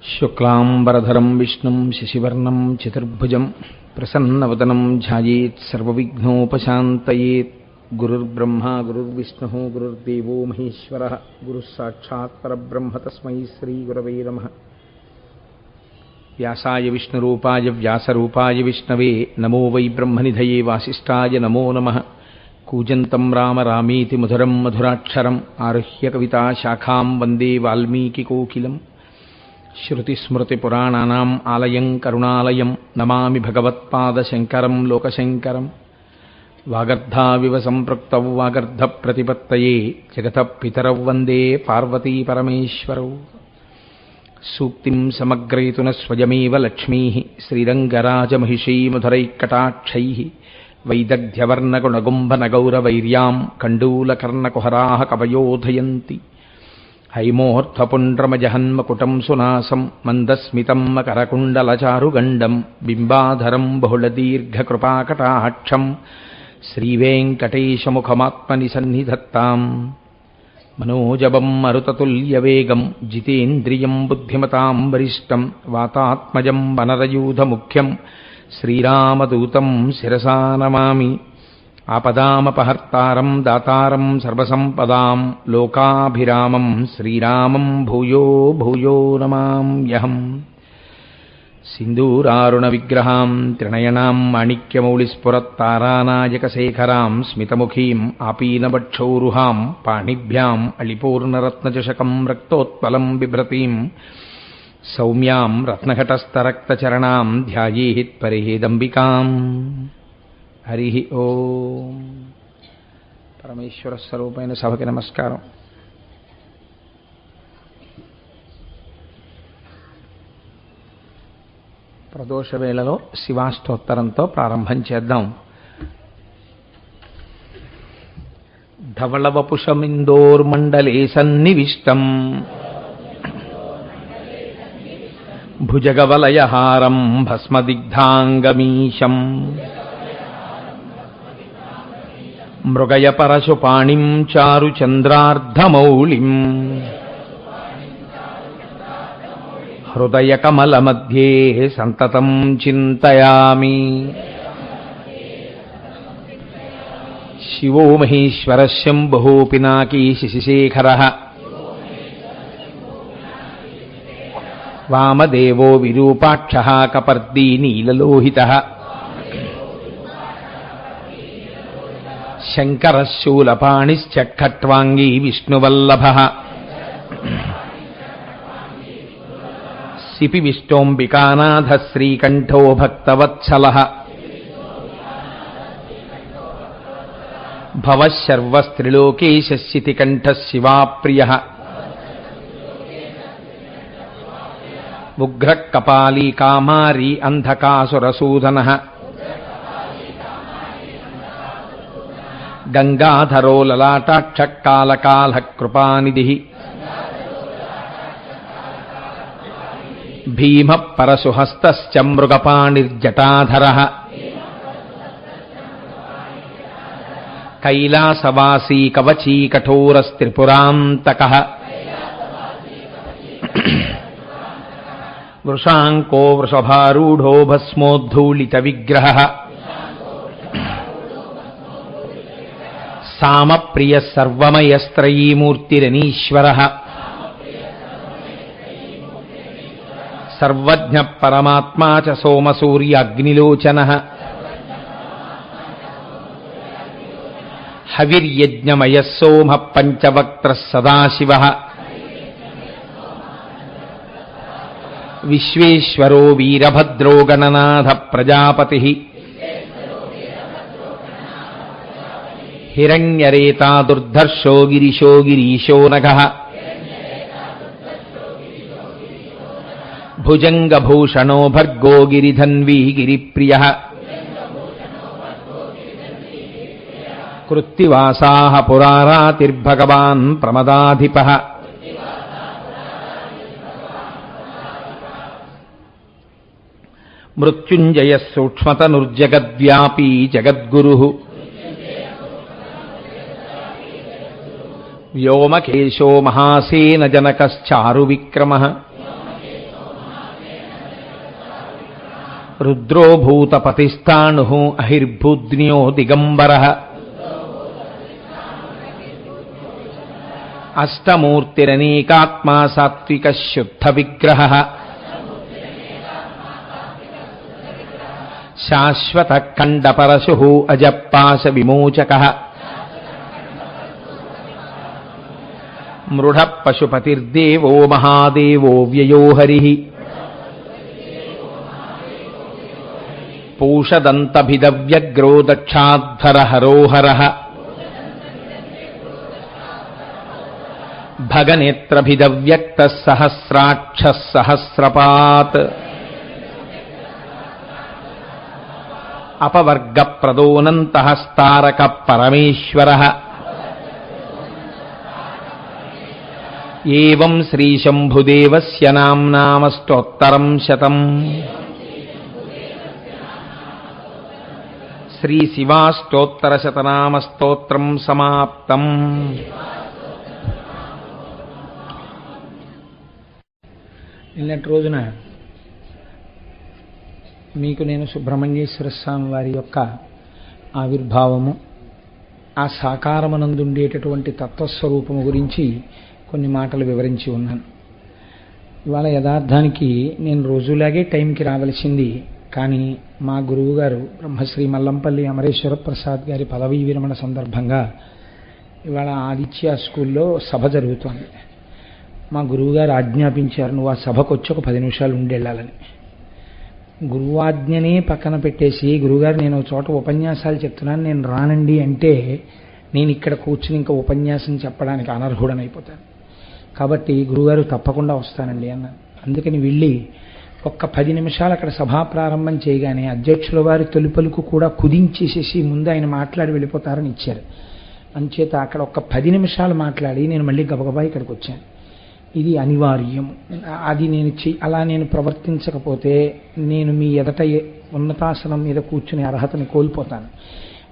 శుక్లాంబరధరం విష్ణుం శశివర్ణం చతుర్భుజం ప్రసన్నవదనం ధ్యాయేత్ సర్వవిఘ్నోపశాంతయేత్. గురుర్బ్రహ్మా గురుర్విష్ణుః గురుర్దేవో మహేశ్వరః గురుః సాక్షాత్ పరబ్రహ్మ తస్మై శ్రీగురవే నమః. వ్యాసాయ విష్ణురూపాయ వ్యాసరూపాయ విష్ణవే నమో వై బ్రహ్మనిధయే వాసిష్ఠాయ నమో నమః. కూజంతం రామ రామేతి మధురం మధురాక్షరం ఆరుహ్య కవితాశాఖాం వందే వాల్మీకికోకిలం. శ్రుతిస్మృతిపురాణానాం ఆలయం కరుణాలయం నమామి భగవత్పాదశంకరం లోకశంకరం. వాగర్ధావివ సంపృక్తౌ వాగర్ధప్రతిపత్తయే జగతః పితరౌ వందే పార్వతీపరమేశ్వరౌ. సూక్తిం సమగ్రయతున స్వయమేవ లక్ష్మీః శ్రీరంగరాజమహిషీ మధురైకటాక్షైః. వైదగ్ధ్యవర్ణగుణగుంభనగౌరవైర్యాం కండూలకర్ణకుహరాः కవయోధయంతి. హైమోర్ధ్వపుండ్రమజహన్మకుటం సునాసం మందస్మితం మకరకుండలచారుగండం బింబాధరం బహుళదీర్ఘకృపాకటాక్షం శ్రీవేంకటేశముఖమాత్మని సన్నిధత్తాం. మనోజవం మరుతతుల్యవేగం జితేంద్రియం బుద్ధిమతాం వరిష్టం వాతాత్మజం వనరయూధముఖ్యం శ్రీరామదూతం శిరసా నమామి. ఆపదామపహర్తారం దాతారం సర్వసంపదాం లోకాభిరామం శ్రీరామం భూయో భూయో నమామ్యహం. సింధూరారుణ విగ్రహాం త్రినయనాం మాణిక్యమౌళిస్ఫురత్తారానాయకశేఖరాం స్మితముఖీం ఆపీనవక్షౌరుహాం పాణిభ్యాం అళిపూర్ణరత్నచషకం రక్తోత్పలం బిభ్రతీం సౌమ్యాం రత్నఘటస్థరక్తచరణాం ధ్యాయేత్ పరేదంబికాం. హరి ఓం. పరమేశ్వర స్వరూపమైన సభకి నమస్కారం. ప్రదోష వేళలో శివాష్టోత్తరంతో ప్రారంభం చేద్దాం. ధవళవపుషమిందోర్మండలే సన్నివిష్టం భుజగవలయహారం భస్మదిగ్ధాంగమీశం. మృగయ పరశుపాణిం చారుచంద్రార్ధమౌళిం హృదయకమలమధ్యే సంతతం చింతయామి. శివో మహేశ్వరః శంభుః పినాకీ శశిశేఖరః వామదేవో విరూపాక్షః కపర్దీ నీలలోహితః శంకరః శూలపాణిశ్చ ఖట్వాంగీ విష్ణువల్లభః సిపి విష్ణోంబికానాథः శ్రీకంఠో భక్తవత్సలः. భవః శర్వస్త్రిలోకేశः శితికంఠः శివాప్రియः ఉగ్రః కపాలీ కామారీ అంధకాసురసూదనः గంగాధరో లలాటాక్షః కాలకాలః కృపానిధిః భీమః పరశుహస్తశ్చ మృగపాణిర్జటాధరः కైలాసవాసీ కవచీ కఠోరస్త్రిపురాంతకः వృషాంకో వృషభారూఢో భస్మోద్ధూళిత విగ్రహः సామప్రియః సర్వమయస్త్రయీమూర్తిరనీశ్వరः సర్వజ్ఞః పరమాత్మా చ సోమసూర్యాగ్నిలోచనः హవిర్యజ్ఞమయః సోమః పంచవక్త్రः సదాశివः విశ్వేశ్వరో వీరభద్రో గణనాథः ప్రజాపతిः హిరణ్యరేతా దుర్ధర్షో గిరిశో గిరీశో నఘః భుజంగభూషణో భర్గో గిరిధన్వీ గిరిప్రియః కృత్తివాసాః పురారాతిర్భగవాన్ ప్రమదాధిపః మృత్యుంజయః సూక్ష్మతనుర్జగద్వ్యాపీ జగద్గురుః వ్యోమకేశో మహాసేన జనకశ్చారు విక్రమః రుద్రో భూతపతిస్థాణుః అహిర్భూద్న్యో దిగంబరః అష్టమూర్తిరనేకాత్మా సాత్వికः శుద్ధ విగ్రహः శాశ్వతః ఖండపరశుః అజపాశ విమోచకः మృఢ పశుపతిర్దేవో మహాదేవో వ్యయో హరిః పూషదంతభిదవ్యగ్రో దక్షాధ్వర హరోహరః భగనేత్రభిదవ్యక్తః సహస్రాక్షః సహస్రపాత్ అపవర్గప్రదోనంతః స్తారకః పరమేశ్వరః ఏవం శ్రీశంభుదేవస్య నామ్నామస్తోత్తరం శతం శ్రీశివాష్టోత్తరశతనామస్తోత్రం సమాప్తం. నిన్నటి రోజున మీకు నేను సుబ్రహ్మణ్యేశ్వర స్వామి వారి యొక్క ఆవిర్భావము, ఆ సాకారమనందుండేటటువంటి తత్వస్వరూపము గురించి కొన్ని మాటలు వివరించి ఉన్నాను. ఇవాళ యథార్థానికి నేను రోజులాగే టైంకి రావలసింది, కానీ మా గురువుగారు బ్రహ్మశ్రీ మల్లంపల్లి అమరేశ్వర ప్రసాద్ గారి పదవీ విరమణ సందర్భంగా ఇవాళ ఆదిత్య స్కూల్లో సభ జరుగుతోంది. మా గురువుగారు ఆజ్ఞాపించారు, నువ్వు ఆ సభకు వచ్చి ఒక 10 నిమిషాలు ఉండెళ్ళాలని. గురువాజ్ఞనే పక్కన పెట్టేసి, గురువుగారు నేను ఒక చోట ఉపన్యాసాలు చెప్తున్నాను, నేను రానండి అంటే నేను ఇక్కడ కూర్చుని ఇంకా ఉపన్యాసం చెప్పడానికి అనర్హుడనైపోతాను. కాబట్టి గురువుగారు తప్పకుండా వస్తానండి అన్నాను. అందుకని వెళ్ళి ఒక్క 10 నిమిషాలు అక్కడ సభా ప్రారంభం చేయగానే అధ్యక్షుల వారి తొలిపలుకు కూడా కుదించేసేసి ముందు ఆయన మాట్లాడి వెళ్ళిపోతారని ఇచ్చారు. అంచేత అక్కడ ఒక్క 10 నిమిషాలు మాట్లాడి నేను మళ్ళీ గబగబా ఇక్కడికి వచ్చాను. ఇది అనివార్యం. అది అలా నేను ప్రవర్తించకపోతే నేను మీ ఎదట ఉన్నతాసనం మీద కూర్చునే అర్హతని కోల్పోతాను.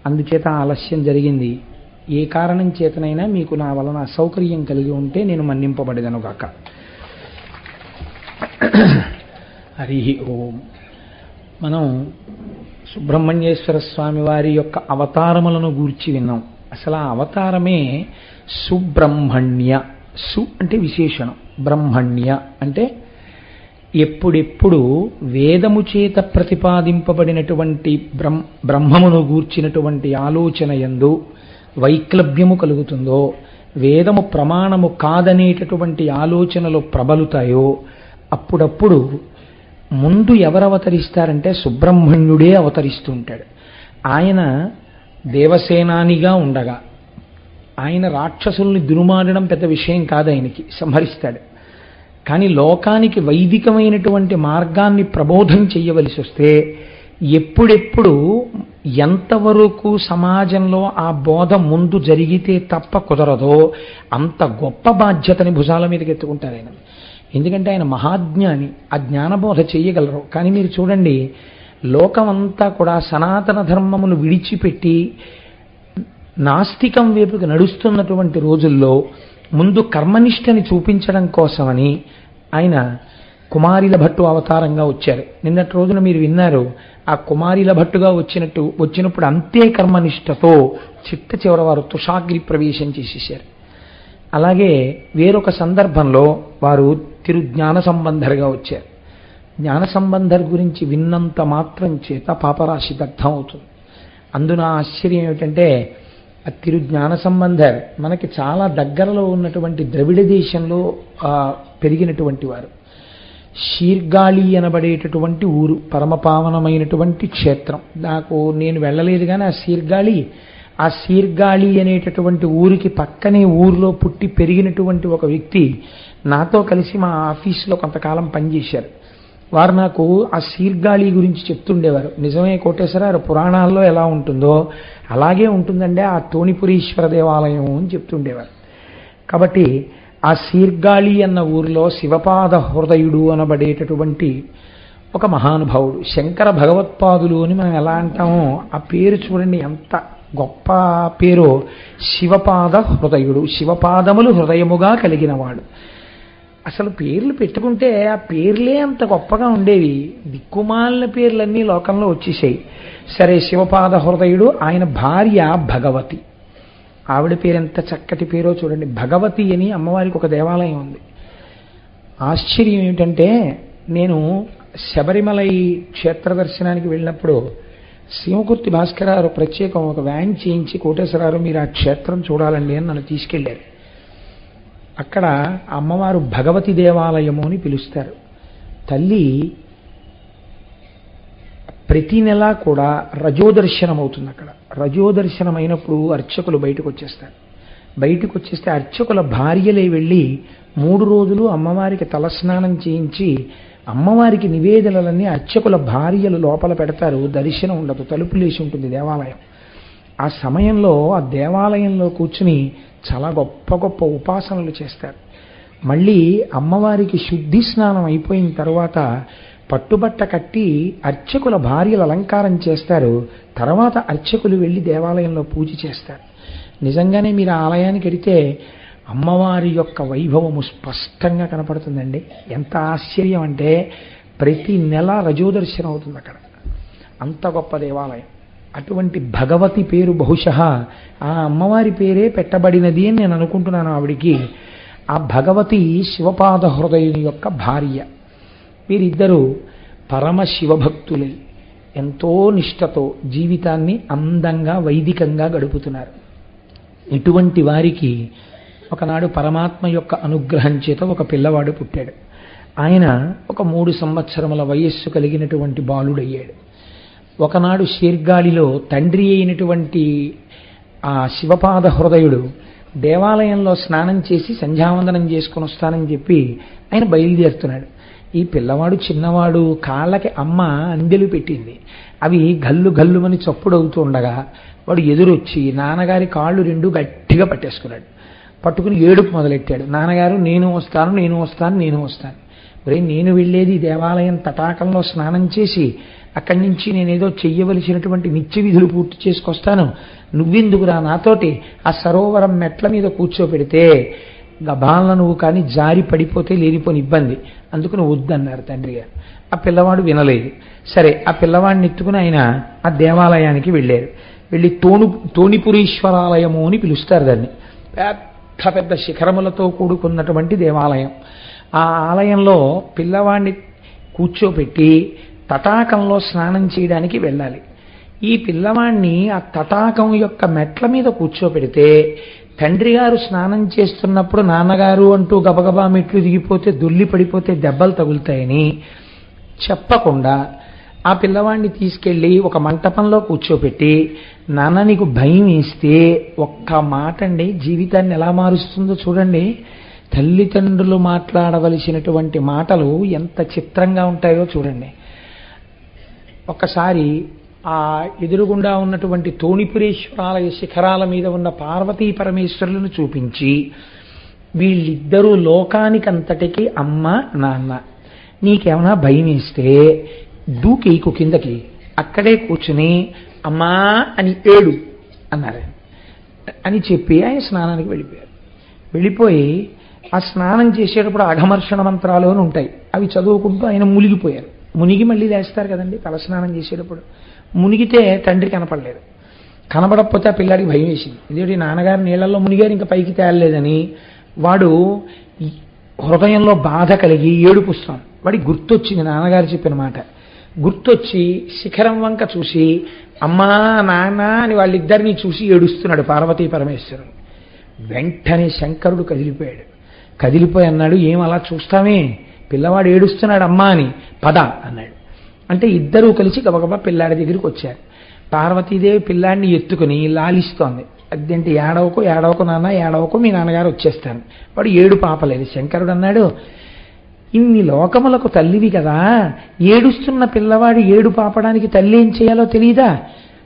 అందుచేత ఆలస్యం జరిగింది. ఏ కారణం చేతనైనా మీకు నా వలన అసౌకర్యం కలిగి ఉంటే నేను మన్నింపబడేదనుగాక. హరి ఓం. మనం సుబ్రహ్మణ్యేశ్వర స్వామి వారి యొక్క అవతారములను గూర్చి విన్నాం. అసలు ఆ అవతారమే సుబ్రహ్మణ్య. సు అంటే విశేషణం, బ్రహ్మణ్య అంటే ఎప్పుడెప్పుడు వేదము చేత ప్రతిపాదింపబడినటువంటి బ్రహ్మమును గూర్చినటువంటి ఆలోచన యందు వైక్లభ్యము కలుగుతుందో, వేదము ప్రమాణము కాదనేటటువంటి ఆలోచనలు ప్రబలుతాయో, అప్పుడప్పుడు ముందు ఎవరు అవతరిస్తారంటే సుబ్రహ్మణ్యుడే అవతరిస్తూ ఉంటాడు. ఆయన దేవసేనానిగా ఉండగా ఆయన రాక్షసుల్ని దురుమాడడం పెద్ద విషయం కాదు, ఆయనకి సంహరిస్తాడు. కానీ లోకానికి వైదికమైనటువంటి మార్గాన్ని ప్రబోధం చెయ్యవలసి వస్తే ఎప్పుడెప్పుడు ఎంతవరకు సమాజంలో ఆ బోధ ముందు జరిగితే తప్ప కుదరదో అంత గొప్ప బాధ్యతని భుజాల మీదకి ఎత్తుకుంటారు ఆయన. ఎందుకంటే ఆయన మహాజ్ఞాని, ఆ జ్ఞానబోధ చెయ్యగలరు. కానీ మీరు చూడండి, లోకమంతా కూడా సనాతన ధర్మమును విడిచిపెట్టి నాస్తికం వైపుకి నడుస్తున్నటువంటి రోజుల్లో ముందు కర్మనిష్టని చూపించడం కోసమని ఆయన కుమారిల భట్టు అవతారంగా వచ్చారు. నిన్నటి రోజున మీరు విన్నారు, ఆ కుమారిల భట్టుగా వచ్చినప్పుడు అంతే కర్మనిష్టతో చిట్ట చివరి వారు తుషాగ్రి ప్రవేశం చేసేశారు. అలాగే వేరొక సందర్భంలో వారు తిరుజ్ఞాన సంబంధర్గా వచ్చారు. జ్ఞాన సంబంధర్ గురించి విన్నంత మాత్రం చేత పాపరాశి దగ్ధం అవుతుంది. అందున ఆశ్చర్యం ఏమిటంటే, ఆ తిరుజ్ఞాన సంబంధర్ మనకి చాలా దగ్గరలో ఉన్నటువంటి ద్రవిడ దేశంలో పెరిగినటువంటి వారు. శీర్గాళి అనబడేటటువంటి ఊరు, పరమపావనమైనటువంటి క్షేత్రం. నేను వెళ్ళలేదు కానీ ఆ శీర్గాళి అనేటటువంటి ఊరికి పక్కనే ఊరిలో పుట్టి పెరిగినటువంటి ఒక వ్యక్తి నాతో కలిసి మా ఆఫీసులో కొంతకాలం పనిచేశారు. వారు నాకు ఆ శీర్గాళి గురించి చెప్తుండేవారు. నిజమే కోటేశ్వర, పురాణాల్లో ఎలా ఉంటుందో అలాగే ఉంటుందంటే ఆ తోణిపురీశ్వర దేవాలయం అని చెప్తుండేవారు. కాబట్టి ఆ శీర్గాళి అన్న ఊరిలో శివపాద హృదయుడు అనబడేటటువంటి ఒక మహానుభావుడు, శంకర భగవత్పాదులు అని మనం ఎలా అంటామో ఆ పేరు చూడండి ఎంత గొప్ప పేరు. శివపాద హృదయుడు, శివపాదములు హృదయముగా కలిగినవాడు. అసలు పేర్లు పెట్టుకుంటే ఆ పేర్లే అంత గొప్పగా ఉండేవి. దిక్కుమాలిన పేర్లన్నీ లోకంలో వచ్చేసాయి. సరే, శివపాద హృదయుడు, ఆయన భార్య భగవతి. ఆవిడ పేరు ఎంత చక్కటి పేరో చూడండి. భగవతి అని అమ్మవారికి ఒక దేవాలయం ఉంది. ఆశ్చర్యం ఏమిటంటే, నేను శబరిమలై క్షేత్ర దర్శనానికి వెళ్ళినప్పుడు శివకుర్తి భాస్కరారు ప్రత్యేకం ఒక వ్యాన్ చేయించి, కోటేశ్వరారు మీరు ఆ క్షేత్రం చూడాలండి అని నన్ను తీసుకెళ్లారు. అక్కడ అమ్మవారు భగవతి దేవాలయము అని పిలుస్తారు. తల్లి ప్రతి నెలా కూడా రజోదర్శనం అవుతుంది. అక్కడ రజోదర్శనం అయినప్పుడు అర్చకులు బయటకు వచ్చేస్తారు. బయటకు వచ్చేస్తే అర్చకుల భార్యలే వెళ్ళి 3 రోజులు అమ్మవారికి తలస్నానం చేయించి అమ్మవారికి నివేదనలన్నీ అర్చకుల భార్యలు లోపల పెడతారు. దర్శనం ఉండదు, తలుపులేసి ఉంటుంది దేవాలయం. ఆ సమయంలో ఆ దేవాలయంలో కూర్చుని చాలా గొప్ప గొప్ప ఉపాసనలు చేస్తారు. మళ్ళీ అమ్మవారికి శుద్ధి స్నానం అయిపోయిన తర్వాత పట్టుబట్ట కట్టి అర్చకుల భార్యలు అలంకారం చేస్తారు. తర్వాత అర్చకులు వెళ్ళి దేవాలయంలో పూజ చేస్తారు. నిజంగానే మీరు ఆ ఆలయానికి వెడితే అమ్మవారి యొక్క వైభవము స్పష్టంగా కనపడుతుందండి. ఎంత ఆశ్చర్యం అంటే, ప్రతి నెల రజోదర్శనం అవుతుంది అక్కడ. అంత గొప్ప దేవాలయం. అటువంటి భగవతి పేరు బహుశః ఆ అమ్మవారి పేరే పెట్టబడినది అని నేను అనుకుంటున్నాను ఆవిడికి. ఆ భగవతి శివపాద హృదయుని యొక్క భార్య. వీరిద్దరూ పరమ శివభక్తులై ఎంతో నిష్ఠతో జీవితాన్ని అందంగా వైదికంగా గడుపుతున్నారు. ఇటువంటి వారికి ఒకనాడు పరమాత్మ యొక్క అనుగ్రహం చేత ఒక పిల్లవాడు పుట్టాడు. ఆయన ఒక 3 సంవత్సరముల వయస్సు కలిగినటువంటి బాలుడయ్యాడు. ఒకనాడు శీర్గాళిలో తండ్రి అయినటువంటి ఆ శివపాద హృదయుడు దేవాలయంలో స్నానం చేసి సంధ్యావందనం చేసుకుని వస్తానని చెప్పి ఆయన బయలుదేరుతున్నాడు. ఈ పిల్లవాడు చిన్నవాడు, కాళ్ళకి అమ్మ అందెలు పెట్టింది. అవి గల్లు గల్లుమని చప్పుడవుతూ ఉండగా వాడు ఎదురొచ్చి నాన్నగారి కాళ్ళు 2 గట్టిగా పట్టేసుకున్నాడు. పట్టుకుని ఏడుపు మొదలెట్టాడు. నాన్నగారు నేను వస్తాను, నేను వస్తాను, నేను వస్తాను. ఒరే, నేను వెళ్ళేది దేవాలయం తటాకంలో స్నానం చేసి అక్కడి నుంచి నేనేదో చెయ్యవలసినటువంటి నిత్య విధులు పూర్తి చేసుకొస్తాను. నువ్వెందుకురా నాతోటి ఆ సరోవరం మెట్ల మీద కూర్చోపెడితే గబాలను నువ్వు కానీ జారి పడిపోతే లేనిపోని ఇబ్బంది, అందుకని వద్దన్నారు తండ్రి గారు. ఆ పిల్లవాడు వినలేదు. సరే, ఆ పిల్లవాడిని ఎత్తుకుని ఆయన ఆ దేవాలయానికి వెళ్ళారు. వెళ్ళి తోణిపురీశ్వరాలయము అని పిలుస్తారు దాన్ని. పెద్ద పెద్ద శిఖరములతో కూడుకున్నటువంటి దేవాలయం. ఆ ఆలయంలో పిల్లవాడిని కూర్చోపెట్టి తటాకంలో స్నానం చేయడానికి వెళ్ళాలి. ఈ పిల్లవాడిని ఆ తటాకం యొక్క మెట్ల మీద కూర్చోపెడితే తండ్రి గారు స్నానం చేస్తున్నప్పుడు నాన్నగారు అంటూ గబగబా మెట్లు దిగిపోతే దొల్లి పడిపోతే దెబ్బలు తగులుతాయని చెప్పకుండా ఆ పిల్లవాడిని తీసుకెళ్ళి ఒక మంటపంలో కూర్చోపెట్టి, నాన్న నీకు భయం వేస్తే ఒక్క మాట అండి జీవితాన్ని ఎలా మారుస్తుందో చూడండి. తల్లిదండ్రులు మాట్లాడవలసినటువంటి మాటలు ఎంత చిత్రంగా ఉంటాయో చూడండి. ఒక్కసారి ఆ ఎదురుగుండా ఉన్నటువంటి తోణిపురేశ్వరాలయ శిఖరాల మీద ఉన్న పార్వతీ పరమేశ్వరులను చూపించి, వీళ్ళిద్దరూ లోకానికంతటికి అమ్మ నాన్న, నీకేమైనా భయం వేస్తే దూకేకు కిందకి, అక్కడే కూర్చుని అమ్మా అని ఏడు అన్నారు అని చెప్పి ఆయన స్నానానికి వెళ్ళిపోయారు. వెళ్ళిపోయి ఆ స్నానం చేసేటప్పుడు అఘమర్షణ మంత్రాలు అని ఉంటాయి, అవి చదువుకుంటూ ఆయన మునిగిపోయారు. మునిగి మళ్ళీ లేస్తారు కదండి తలస్నానం చేసేటప్పుడు. మునిగితే తండ్రి కనపడలేదు. కనబడకపోతే ఆ పిల్లాడికి భయం వేసింది. ఇదేంటి నాన్నగారు నీళ్లలో మునిగారు ఇంకా పైకి తేలలేదని వాడు హృదయంలో బాధ కలిగి ఏడుపుస్తాం. వాడికి గుర్తొచ్చింది నాన్నగారు చెప్పిన మాట. గుర్తొచ్చి శిఖరం వంక చూసి అమ్మా నాన్న అని వాళ్ళిద్దరినీ చూసి ఏడుస్తున్నాడు పార్వతీ పరమేశ్వరుడు. వెంటనే శంకరుడు కదిలిపోయాడు. కదిలిపోయి అన్నాడు, ఏం అలా చూస్తామే, పిల్లవాడు ఏడుస్తున్నాడు అమ్మా అని, పద అన్నాడు. అంటే ఇద్దరూ కలిసి గబగబా పిల్లాడి దగ్గరికి వచ్చారు. పార్వతీదేవి పిల్లాడిని ఎత్తుకుని లాలిస్తోంది. అదేంటి ఏడవకు ఏడవకు నాన్న ఏడవకు, మీ నాన్నగారు వచ్చేస్తాను. వాడు ఏడు పాపలేదు. శంకరుడు అన్నాడు, ఇన్ని లోకములకు తల్లివి కదా, ఏడుస్తున్న పిల్లవాడు ఏడు పాపడానికి తల్లి ఏం చేయాలో తెలియదా?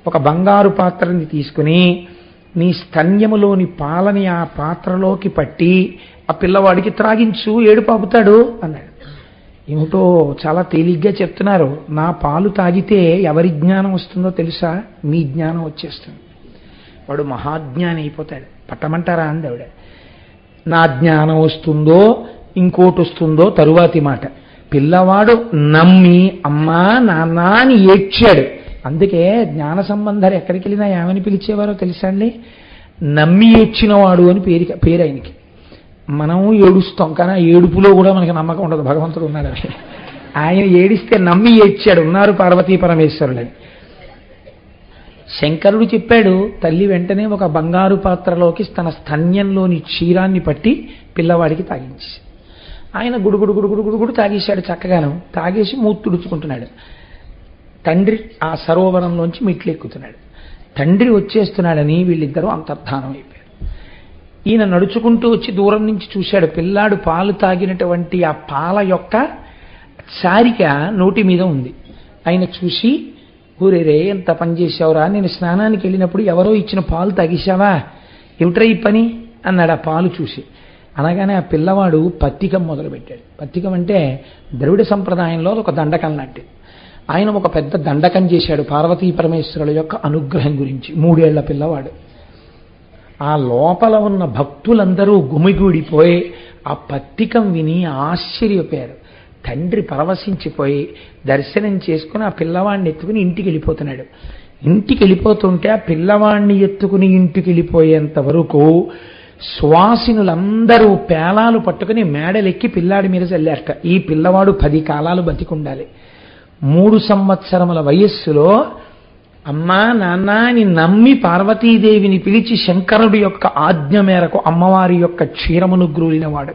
ఒక బంగారు పాత్రని తీసుకుని నీ స్తన్యములోని పాలని ఆ పాత్రలోకి పట్టి ఆ పిల్లవాడికి త్రాగించు, ఏడు పాపుతాడు అన్నాడు. ఏమిటో చాలా తేలిగ్గా చెప్తున్నారు. నా పాలు తాగితే ఎవరి జ్ఞానం వస్తుందో తెలుసా? మీ జ్ఞానం వచ్చేస్తుంది. వాడు మహాజ్ఞాని అయిపోతాడు. పట్టమంటారా అంది ఆవిడ. నా జ్ఞానం వస్తుందో ఇంకోటి వస్తుందో తరువాతి మాట. పిల్లవాడు నమ్మి అమ్మా నాన్న అని ఏడ్చాడు. అందుకే జ్ఞాన సంబంధాలు ఎక్కడికి వెళ్ళినా ఏమని పిలిచేవారో తెలుసా అండి? నమ్మి ఏడ్చినవాడు అని పేరు ఆయనకి. మనం ఏడుస్తాం, కానీ ఆ ఏడుపులో కూడా మనకి నమ్మకం ఉండదు భగవంతుడు ఉన్నాడని. ఆయన ఏడిస్తే నమ్మి ఏడ్చాడు, ఉన్నారు పార్వతీ పరమేశ్వరులని. శంకరుడు చెప్పాడు, తల్లి వెంటనే ఒక బంగారు పాత్రలోకి తన స్తన్యంలోని క్షీరాన్ని పట్టి పిల్లవాడికి తాగించి, ఆయన గుడుగుడు గుడుగుడు గుడుగుడు తాగేశాడు చక్కగాను. తాగేసి మూతి తుడుచుకుంటున్నాడు. తండ్రి ఆ సరోవరంలోంచి మెట్లు ఎక్కుతున్నాడు. తండ్రి వచ్చేస్తున్నాడని వీళ్ళిద్దరూ అంతర్ధానం అయిపోయారు. ఈయన నడుచుకుంటూ వచ్చి దూరం నుంచి చూశాడు. పిల్లాడు పాలు తాగినటువంటి ఆ పాల యొక్క చారిక నోటి మీద ఉంది. ఆయన చూసి, ఊరేరే ఎంత పని చేశావురా, నేను స్నానానికి వెళ్ళినప్పుడు ఎవరో ఇచ్చిన పాలు తాగేశావా, ఏమిట్రా ఈ పని అన్నాడు ఆ పాలు చూసి. అనగానే ఆ పిల్లవాడు పత్తికం మొదలుపెట్టాడు. పత్తికం అంటే ద్రవిడ సంప్రదాయంలో ఒక దండకం లాంటిది. ఆయన ఒక పెద్ద దండకం చేశాడు పార్వతీ పరమేశ్వరుల యొక్క అనుగ్రహం గురించి. 3 ఏళ్ల పిల్లవాడు. ఆ లోపల ఉన్న భక్తులందరూ గుమిగూడిపోయి ఆ పత్తికం విని ఆశ్చర్యపోయారు. తండ్రి పరవశించిపోయి దర్శనం చేసుకుని ఆ పిల్లవాడిని ఎత్తుకుని ఇంటికి వెళ్ళిపోతున్నాడు. ఇంటికి వెళ్ళిపోతుంటే ఆ పిల్లవాడిని ఎత్తుకుని ఇంటికి వెళ్ళిపోయేంత వరకు సువాసినులందరూ పేలాలు పట్టుకుని మేడలెక్కి పిల్లాడి మీద చల్లారట. ఈ పిల్లవాడు 10 కాలాలు బతికుండాలి. 3 సంవత్సరముల వయస్సులో అమ్మా నాన్న అని నమ్మి పార్వతీదేవిని పిలిచి శంకరుడి యొక్క ఆజ్ఞ మేరకు అమ్మవారి యొక్క క్షీరమును గ్రూలినవాడు.